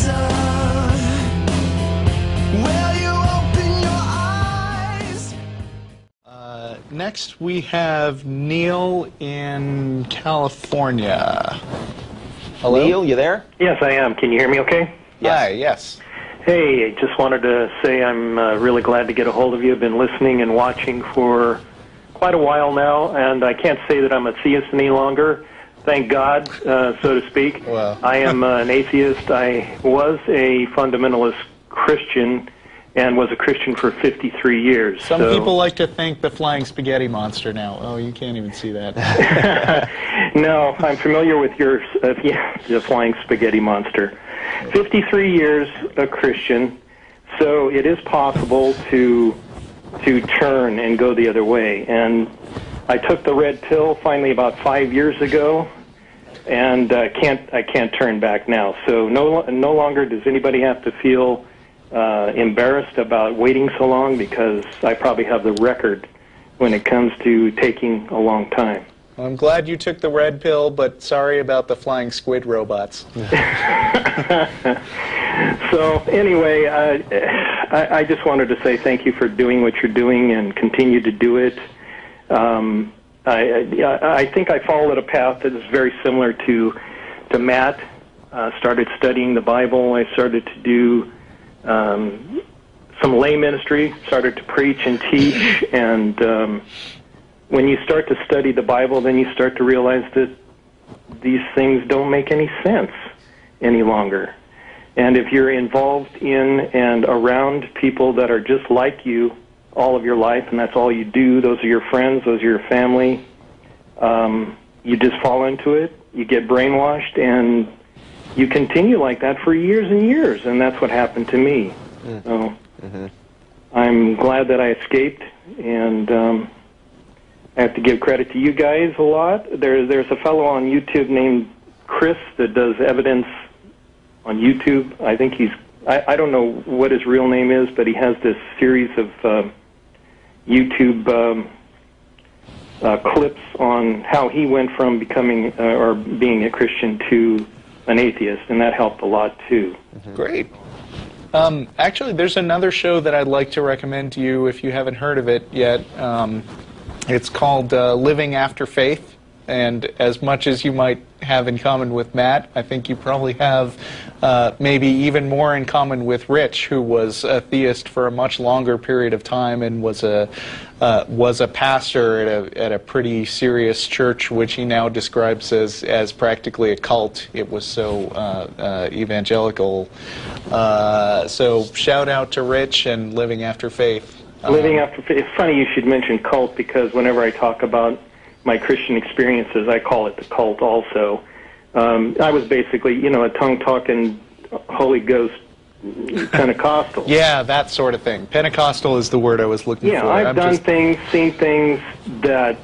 sun. Will you open your eyes? Next we have Neil in California. Hello? Neil, you there? Yes, I am. Can you hear me okay? Yes. Hi, yes. Hey, I just wanted to say I'm really glad to get a hold of you. I've been listening and watching for quite a while now, and I can't say that I'm a theist any longer. Thank God, so to speak. Well. I am an atheist. I was a fundamentalist Christian and was a Christian for 53 years. Some people like to thank the flying spaghetti monster now. Oh, you can't even see that. No, I'm familiar with your, the flying spaghetti monster. 53 years a Christian, so it is possible to turn and go the other way. And I took the red pill finally about 5 years ago, and I can't turn back now. So no longer does anybody have to feel embarrassed about waiting so long, because I probably have the record when it comes to taking a long time. Well, I'm glad you took the red pill, but sorry about the flying squid robots. So anyway, I just wanted to say thank you for doing what you're doing and continue to do it. I think I followed a path that is very similar to Matt. Started studying the Bible. I started to do some lay ministry, started to preach and teach, and when you start to study the Bible, then you start to realize that these things don't make any sense any longer. And if you're involved in and around people that are just like you all of your life, and that's all you do, those are your friends, those are your family, you just fall into it, you get brainwashed, and you continue like that for years and years, and that's what happened to me. So I'm glad that I escaped, and I have to give credit to you guys a lot. There's a fellow on YouTube named Chris that does evidence on YouTube. I think I don't know what his real name is, but he has this series of YouTube clips on how he went from becoming or being a Christian to an atheist, and that helped a lot too. Great. Actually, there's another show that I'd like to recommend to you if you haven't heard of it yet. It's called Living After Faith, and as much as you might have in common with Matt, I think you probably have maybe even more in common with Rich, who was a theist for a much longer period of time and was a pastor at a pretty serious church, which he now describes as practically a cult. It was so evangelical. So shout out to Rich and Living After Faith. Living After Faith. It's funny you should mention cult, because whenever I talk about my Christian experiences, I call it the cult also. I was basically, a tongue-talking Holy Ghost Pentecostal. Yeah, that sort of thing. Pentecostal is the word I was looking for. Yeah, I've done things, seen things that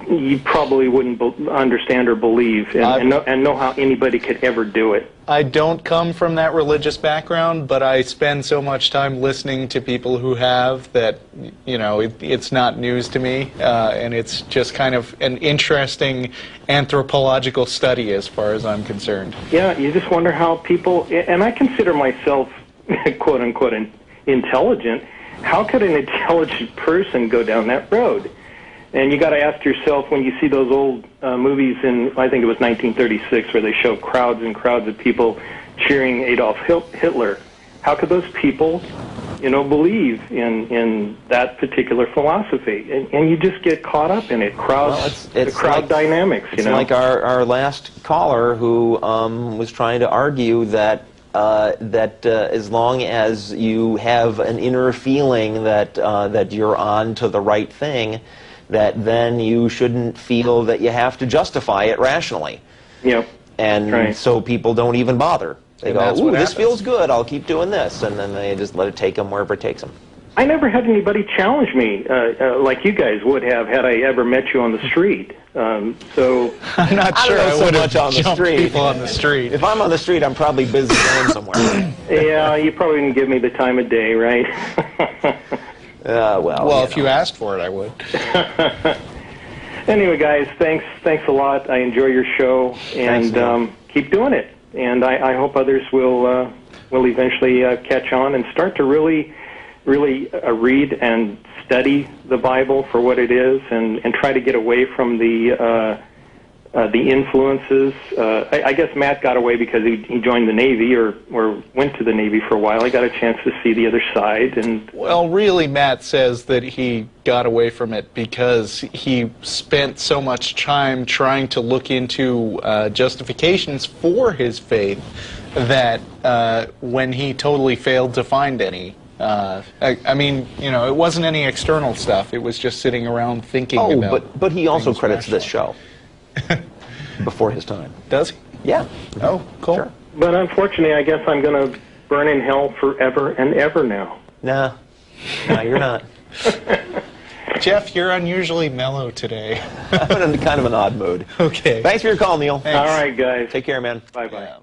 you probably wouldn't understand or believe, and know how anybody could ever do it. I don't come from that religious background, but I spend so much time listening to people who have that, it's not news to me, and it's just kind of an interesting anthropological study as far as I'm concerned. Yeah, you just wonder how people, and I consider myself, quote-unquote, intelligent. How could an intelligent person go down that road? And you got to ask yourself, when you see those old movies in, I think it was 1936, where they show crowds and crowds of people cheering Adolf Hitler, how could those people, believe in that particular philosophy? And you just get caught up in it. It's the crowd dynamics. It's like our last caller who was trying to argue that as long as you have an inner feeling that you're on to the right thing, that then you shouldn't feel that you have to justify it rationally. Yep. And so people don't even bother. They go, ooh, this feels good, I'll keep doing this. And then they just let it take them wherever it takes them. I never had anybody challenge me like you guys would have had I ever met you on the street. So I'm not sure I would have jumped people on the street. If I'm on the street, I'm probably busy going somewhere. Yeah, you probably didn't give me the time of day, right? Well, if you asked for it, I would. Anyway, guys, thanks a lot. I enjoy your show, and keep doing it. and I hope others will eventually catch on and start to really read and study the Bible for what it is, and try to get away from the influences. I guess Matt got away because he joined the Navy or went to the Navy for a while. I got a chance to see the other side. And well, really, Matt says that he got away from it because he spent so much time trying to look into justifications for his faith that when he totally failed to find any. I mean, it wasn't any external stuff. It was just sitting around thinking about. But he also credits this show before his time. Does he? Yeah. Oh, cool. Sure. But unfortunately, I guess I'm going to burn in hell forever and ever now. Nah, you're not. Jeff, you're unusually mellow today. I'm in kind of an odd mood. Okay. Thanks for your call, Neil. Thanks. All right, guys. Take care, man. Bye-bye. Yeah.